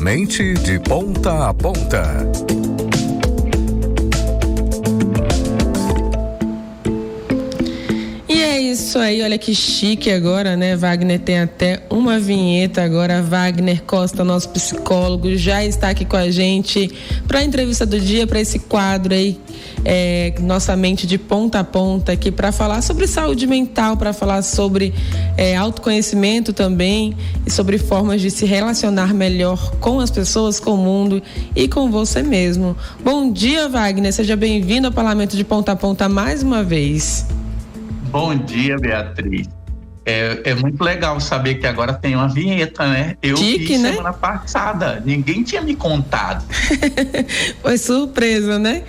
Mente de Ponta a Ponta. E é isso aí, olha que chique agora, né? Wagner tem até uma vinheta agora. Wagner Costa, nosso psicólogo, já está aqui com a gente para a entrevista do dia, para esse quadro aí, Nossa Mente de Ponta a Ponta, aqui para falar sobre saúde mental, para falar sobre autoconhecimento também e sobre formas de se relacionar melhor com as pessoas, com o mundo e com você mesmo. Bom dia, Wagner, seja bem-vindo ao Parlamento de Ponta a Ponta mais uma vez. Bom dia, Beatriz. É muito legal saber que agora tem uma vinheta, né? Eu vi semana passada, ninguém tinha me contado. Foi surpresa, né?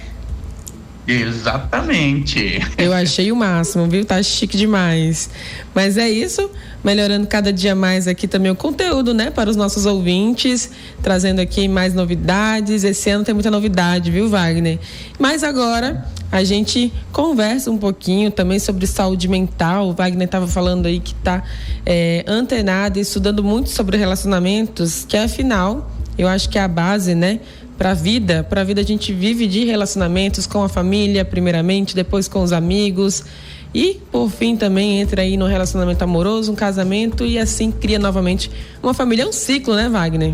Exatamente. Eu achei o máximo, viu? Tá chique demais. Mas é isso, melhorando cada dia mais aqui também o conteúdo, né? Para os nossos ouvintes, trazendo aqui mais novidades. Esse ano tem muita novidade, viu, Wagner? Mas agora a gente conversa um pouquinho também sobre saúde mental. O Wagner estava falando aí que está antenado e estudando muito sobre relacionamentos, que afinal, eu acho que é a base, né? Para a vida a gente vive de relacionamentos com a família, primeiramente, depois com os amigos e, por fim, também entra aí no relacionamento amoroso, um casamento e assim cria novamente uma família. É um ciclo, né, Wagner?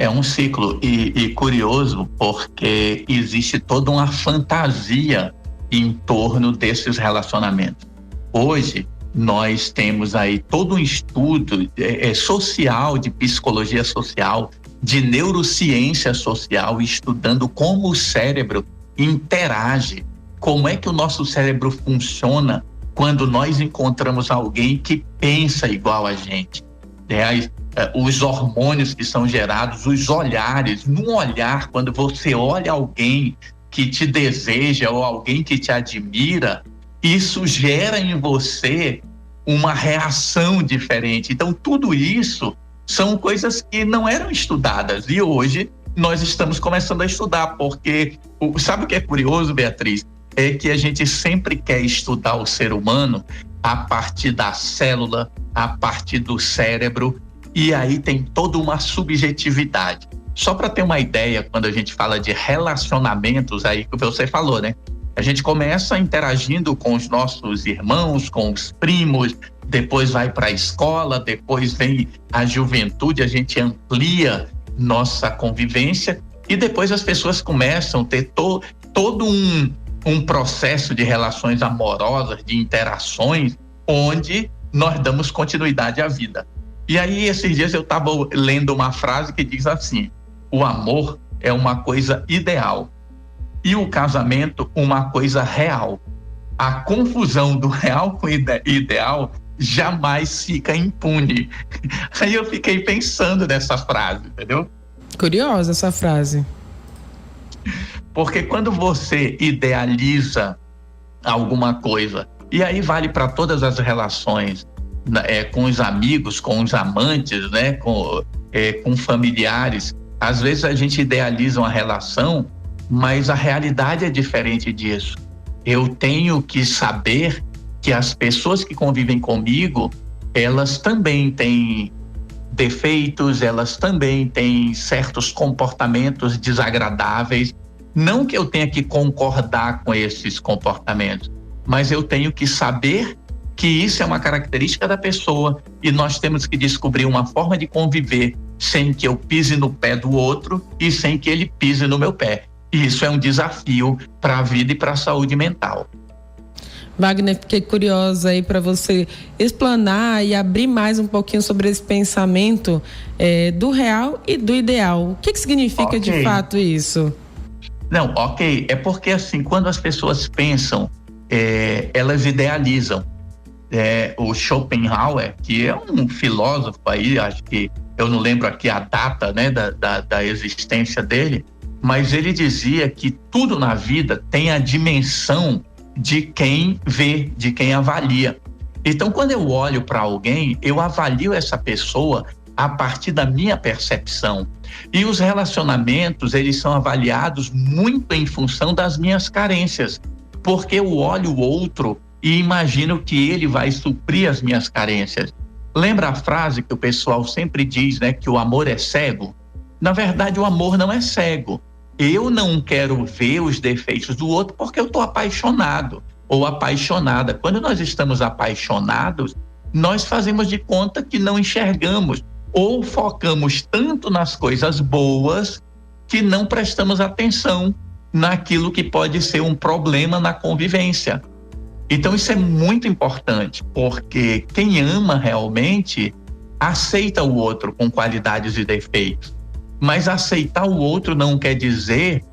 É um ciclo e curioso porque existe toda uma fantasia em torno desses relacionamentos. Hoje, nós temos aí todo um estudo social, de psicologia social, de neurociência social, estudando como o cérebro interage, como é que o nosso cérebro funciona quando nós encontramos alguém que pensa igual a gente. Os hormônios que são gerados, os olhares, num olhar, quando você olha alguém que te deseja ou alguém que te admira, isso gera em você uma reação diferente. Então, tudo isso são coisas que não eram estudadas e hoje nós estamos começando a estudar, porque sabe o que é curioso, Beatriz? É que a gente sempre quer estudar o ser humano a partir da célula, a partir do cérebro, e aí tem toda uma subjetividade. Só para ter uma ideia, quando a gente fala de relacionamentos, aí que você falou, né? A gente começa interagindo com os nossos irmãos, com os primos, depois vai para a escola, depois vem a juventude, a gente amplia nossa convivência e depois as pessoas começam a ter todo um processo de relações amorosas, de interações, onde nós damos continuidade à vida. E aí, esses dias eu estava lendo uma frase que diz assim: o amor é uma coisa ideal e o casamento uma coisa real. A confusão do real com ideal jamais fica impune. Aí eu fiquei pensando nessa frase, entendeu? Curiosa essa frase. Porque quando você idealiza alguma coisa, e aí vale para todas as relações, com os amigos, com os amantes, né, com familiares, às vezes a gente idealiza uma relação, mas a realidade é diferente disso. Eu tenho que saber que as pessoas que convivem comigo, elas também têm defeitos, elas também têm certos comportamentos desagradáveis. Não que eu tenha que concordar com esses comportamentos, mas eu tenho que saber que isso é uma característica da pessoa e nós temos que descobrir uma forma de conviver sem que eu pise no pé do outro e sem que ele pise no meu pé. E isso é um desafio para a vida e para a saúde mental. Wagner, fiquei curiosa aí para você explanar e abrir mais um pouquinho sobre esse pensamento do real e do ideal. O que significa de fato isso? Não, ok. É porque assim, quando as pessoas pensam, elas idealizam. O Schopenhauer, que é um filósofo aí, acho que eu não lembro aqui a data, né, da existência dele, mas ele dizia que tudo na vida tem a dimensão de quem vê, de quem avalia. Então, quando eu olho para alguém, eu avalio essa pessoa a partir da minha percepção. E os relacionamentos, eles são avaliados muito em função das minhas carências, porque eu olho o outro e imagino que ele vai suprir as minhas carências. Lembra a frase que o pessoal sempre diz, né, que o amor é cego? Na verdade, o amor não é cego. Eu não quero ver os defeitos do outro porque eu estou apaixonado ou apaixonada. Quando nós estamos apaixonados, nós fazemos de conta que não enxergamos ou focamos tanto nas coisas boas que não prestamos atenção naquilo que pode ser um problema na convivência. Então isso é muito importante, porque quem ama realmente aceita o outro com qualidades e defeitos. Mas aceitar o outro não quer dizer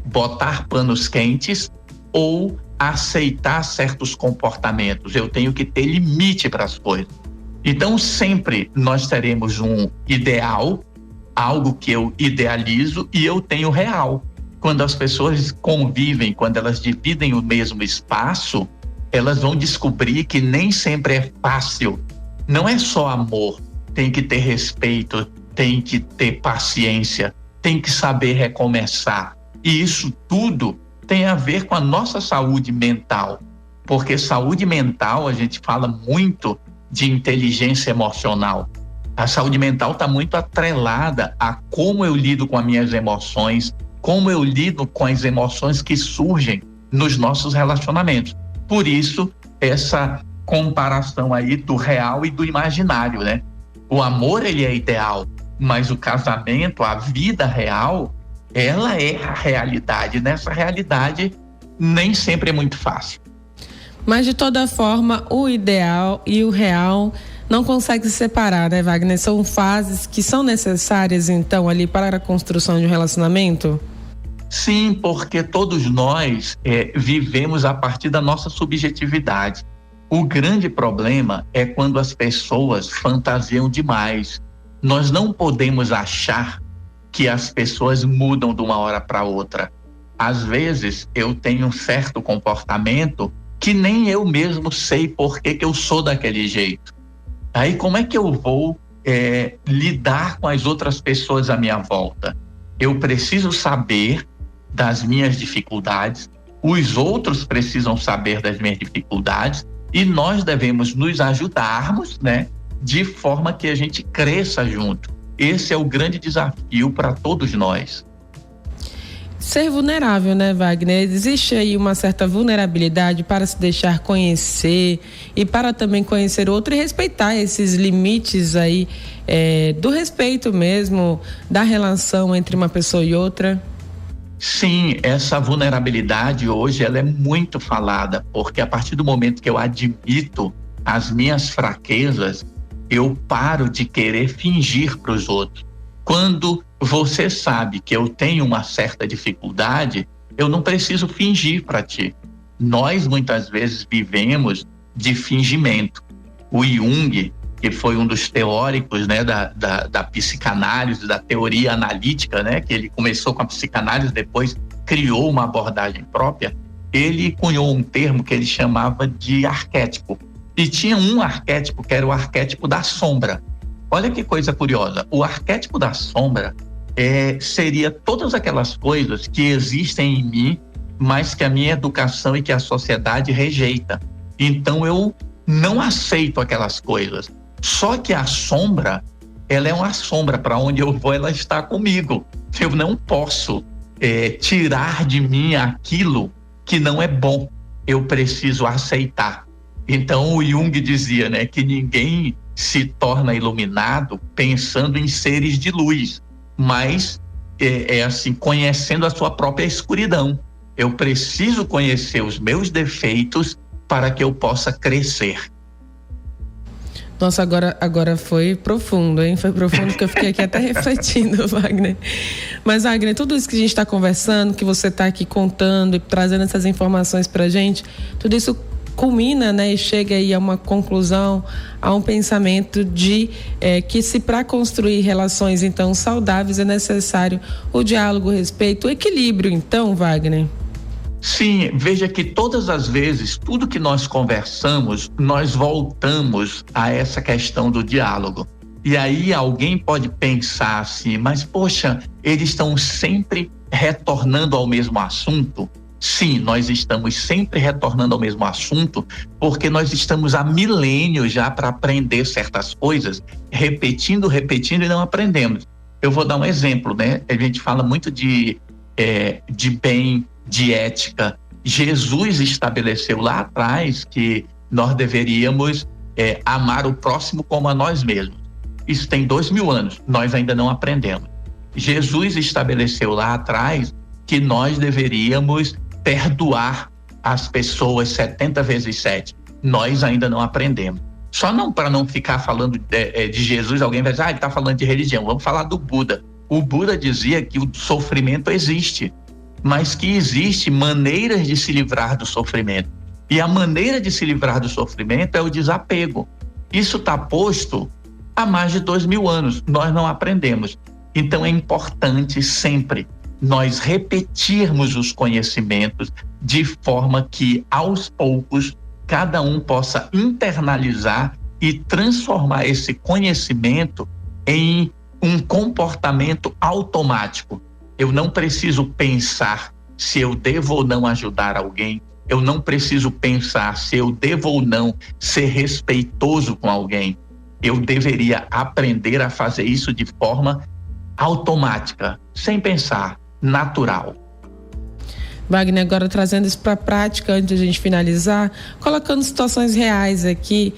botar panos quentes ou aceitar certos comportamentos. Eu tenho que ter limite para as coisas. Então sempre nós teremos um ideal, algo que eu idealizo, e eu tenho o real. Quando as pessoas convivem, quando elas dividem o mesmo espaço, elas vão descobrir que nem sempre é fácil. Não é só amor, tem que ter respeito, tem que ter paciência, tem que saber recomeçar. E isso tudo tem a ver com a nossa saúde mental, porque saúde mental, a gente fala muito de inteligência emocional. A saúde mental está muito atrelada a como eu lido com as minhas emoções, como eu lido com as emoções que surgem nos nossos relacionamentos. Por isso, essa comparação aí do real e do imaginário, né? O amor, ele é ideal, mas o casamento, a vida real, ela é a realidade. Nessa realidade, nem sempre é muito fácil. Mas, de toda forma, o ideal e o real não conseguem se separar, né, Wagner? São fases que são necessárias, então, ali para a construção de um relacionamento? Sim, porque todos nós vivemos a partir da nossa subjetividade. O grande problema é quando as pessoas fantasiam demais. Nós não podemos achar que as pessoas mudam de uma hora para outra. Às vezes, eu tenho um certo comportamento que nem eu mesmo sei por que eu sou daquele jeito. Aí como é que eu vou lidar com as outras pessoas à minha volta? Eu preciso saber das minhas dificuldades, os outros precisam saber das minhas dificuldades e nós devemos nos ajudarmos, né, de forma que a gente cresça junto. Esse é o grande desafio para todos nós. Ser vulnerável, né, Wagner? Existe aí uma certa vulnerabilidade para se deixar conhecer e para também conhecer outro e respeitar esses limites aí do respeito mesmo, da relação entre uma pessoa e outra? Sim, essa vulnerabilidade hoje ela é muito falada, porque a partir do momento que eu admito as minhas fraquezas, eu paro de querer fingir para os outros. Quando você sabe que eu tenho uma certa dificuldade, eu não preciso fingir para ti. Nós muitas vezes vivemos de fingimento. O Jung, que foi um dos teóricos, né, da psicanálise, da teoria analítica, né, que ele começou com a psicanálise, depois criou uma abordagem própria, ele cunhou um termo que ele chamava de arquétipo. E tinha um arquétipo que era o arquétipo da sombra. Olha que coisa curiosa, o arquétipo da sombra seria todas aquelas coisas que existem em mim, mas que a minha educação e que a sociedade rejeita. Então eu não aceito aquelas coisas. Só que a sombra, ela é uma sombra, para onde eu vou ela está comigo. Eu não posso tirar de mim aquilo que não é bom, eu preciso aceitar. Então o Jung dizia, né, que ninguém se torna iluminado pensando em seres de luz, mas assim, conhecendo a sua própria escuridão. Eu preciso conhecer os meus defeitos para que eu possa crescer. Nossa, agora foi profundo, hein? Foi profundo porque eu fiquei aqui até refletindo, Wagner. Mas, Wagner, tudo isso que a gente está conversando, que você está aqui contando e trazendo essas informações pra gente, tudo isso culmina, né, e chega aí a uma conclusão, a um pensamento de que se para construir relações então saudáveis é necessário o diálogo, o respeito, o equilíbrio, então, Wagner. Sim, veja que todas as vezes, tudo que nós conversamos, nós voltamos a essa questão do diálogo. E aí alguém pode pensar assim, mas poxa, eles estão sempre retornando ao mesmo assunto? Sim, nós estamos sempre retornando ao mesmo assunto, porque nós estamos há milênios já para aprender certas coisas, repetindo e não aprendemos. Eu vou dar um exemplo, né? A gente fala muito de bem, de ética. Jesus estabeleceu lá atrás que nós deveríamos amar o próximo como a nós mesmos. Isso tem 2000 anos, nós ainda não aprendemos. Jesus estabeleceu lá atrás que nós deveríamos perdoar as pessoas 70 vezes 7. Nós ainda não aprendemos. Só não para não ficar falando de Jesus, alguém vai dizer, ele está falando de religião. Vamos falar do Buda. O Buda dizia que o sofrimento existe, mas que existe maneiras de se livrar do sofrimento. E a maneira de se livrar do sofrimento é o desapego. Isso está posto há mais de 2000 anos. Nós não aprendemos. Então é importante sempre nós repetirmos os conhecimentos de forma que, aos poucos, cada um possa internalizar e transformar esse conhecimento em um comportamento automático. Eu não preciso pensar se eu devo ou não ajudar alguém. Eu não preciso pensar se eu devo ou não ser respeitoso com alguém. Eu deveria aprender a fazer isso de forma automática, sem pensar, natural. Wagner, agora trazendo isso para a prática, antes de a gente finalizar, colocando situações reais aqui,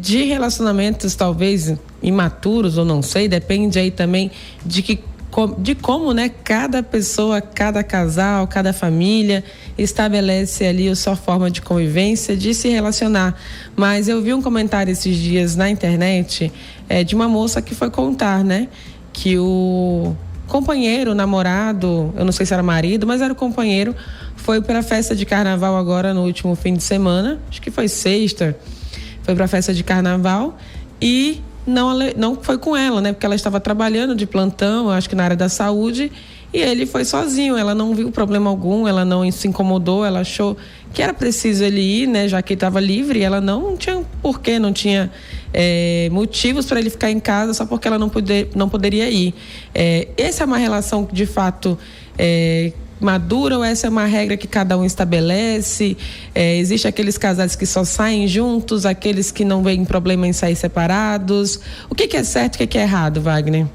de relacionamentos talvez imaturos, ou não sei, depende aí também de como, né, cada pessoa, cada casal, cada família estabelece ali a sua forma de convivência, de se relacionar. Mas eu vi um comentário esses dias na internet de uma moça que foi contar, né, que o companheiro, namorado, eu não sei se era marido, mas era o companheiro, foi para a festa de carnaval agora no último fim de semana, acho que foi sexta, foi para a festa de carnaval e não foi com ela, né? Porque ela estava trabalhando de plantão, acho que na área da saúde, e ele foi sozinho. Ela não viu problema algum, ela não se incomodou, ela achou que era preciso ele ir, né? Já que ele estava livre, ela não tinha porquê, não tinha motivos para ele ficar em casa só porque ela não poderia ir. Essa é uma relação que de fato madura, ou essa é uma regra que cada um estabelece? Existe aqueles casais que só saem juntos, aqueles que não veem problema em sair separados. O que é certo e o que é errado, Wagner?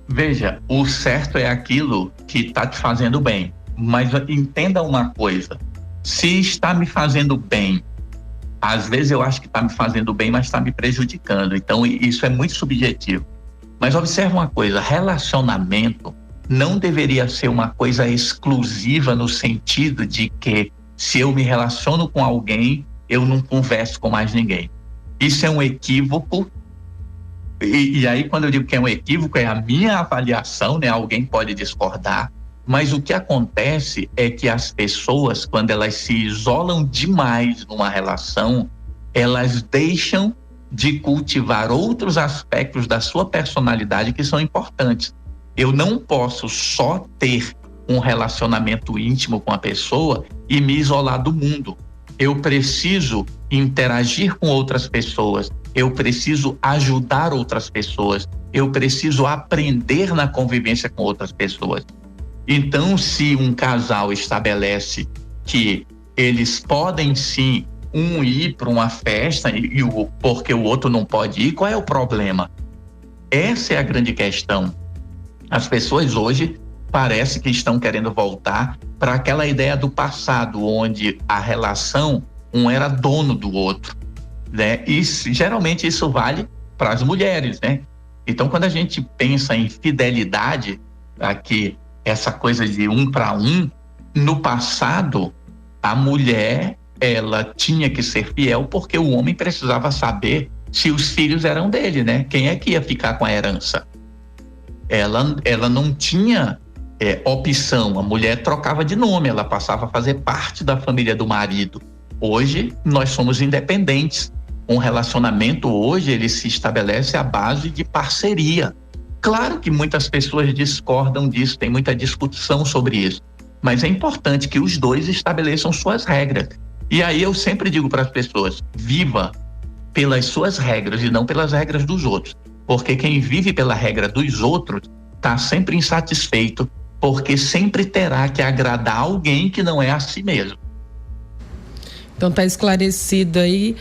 Veja, o certo é aquilo que está te fazendo bem, mas entenda uma coisa, se está me fazendo bem, às vezes eu acho que está me fazendo bem, mas está me prejudicando, então isso é muito subjetivo. Mas observe uma coisa, relacionamento não deveria ser uma coisa exclusiva no sentido de que se eu me relaciono com alguém, eu não converso com mais ninguém. Isso é um equívoco. E aí, quando eu digo que é um equívoco, é a minha avaliação, né? Alguém pode discordar, mas o que acontece é que as pessoas, quando elas se isolam demais numa relação, elas deixam de cultivar outros aspectos da sua personalidade que são importantes. Eu não posso só ter um relacionamento íntimo com a pessoa e me isolar do mundo. Eu preciso interagir com outras pessoas, eu preciso ajudar outras pessoas, eu preciso aprender na convivência com outras pessoas. Então, se um casal estabelece que eles podem sim ir para uma festa porque o outro não pode ir, qual é o problema? Essa é a grande questão. As pessoas hoje parece que estão querendo voltar para aquela ideia do passado, onde a relação, um era dono do outro, né? E geralmente isso vale para as mulheres, né? Então, quando a gente pensa em fidelidade, aqui, essa coisa de um para um, no passado, a mulher, ela tinha que ser fiel porque o homem precisava saber se os filhos eram dele, né? Quem é que ia ficar com a herança? Ela não tinha opção, a mulher trocava de nome, ela passava a fazer parte da família do marido. Hoje, nós somos independentes. Um relacionamento hoje, ele se estabelece à base de parceria. Claro que muitas pessoas discordam disso, tem muita discussão sobre isso, mas é importante que os dois estabeleçam suas regras. E aí eu sempre digo para as pessoas, viva pelas suas regras e não pelas regras dos outros. Porque quem vive pela regra dos outros está sempre insatisfeito, porque sempre terá que agradar alguém que não é a si mesmo. Então tá esclarecido aí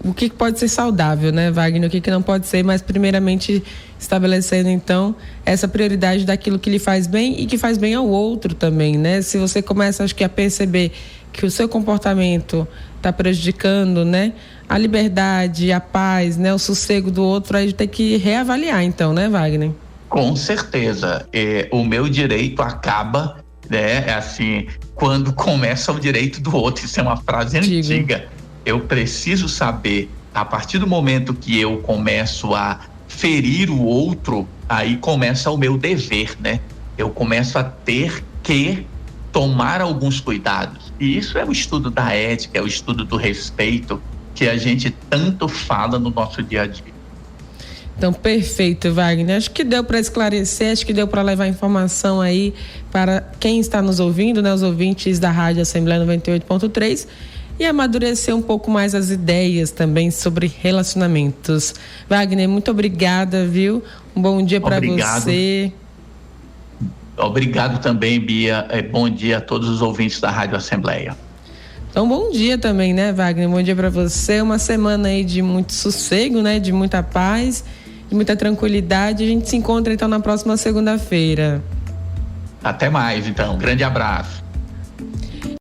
o que pode ser saudável, né, Wagner? O que não pode ser, mas primeiramente estabelecendo então essa prioridade daquilo que lhe faz bem e que faz bem ao outro também, né? Se você começa, acho que, a perceber que o seu comportamento está prejudicando, né, a liberdade, a paz, né, o sossego do outro, aí tem que reavaliar então, né, Wagner? Com certeza. O meu direito acaba, né, assim, quando começa o direito do outro. Isso é uma frase antiga. Eu preciso saber, a partir do momento que eu começo a ferir o outro, aí começa o meu dever, né? Eu começo a ter que tomar alguns cuidados. E isso é o estudo da ética, é o estudo do respeito que a gente tanto fala no nosso dia a dia. Então, perfeito, Wagner. Acho que deu para esclarecer, acho que deu para levar informação aí para quem está nos ouvindo, né? Os ouvintes da Rádio Assembleia 98.3, e amadurecer um pouco mais as ideias também sobre relacionamentos. Wagner, muito obrigada, viu? Um bom dia para você. Obrigado também, Bia. Bom dia a todos os ouvintes da Rádio Assembleia. Então, bom dia também, né, Wagner? Bom dia para você. Uma semana aí de muito sossego, né? De muita paz, de muita tranquilidade. A gente se encontra então na próxima segunda-feira. Até mais, então. Grande abraço.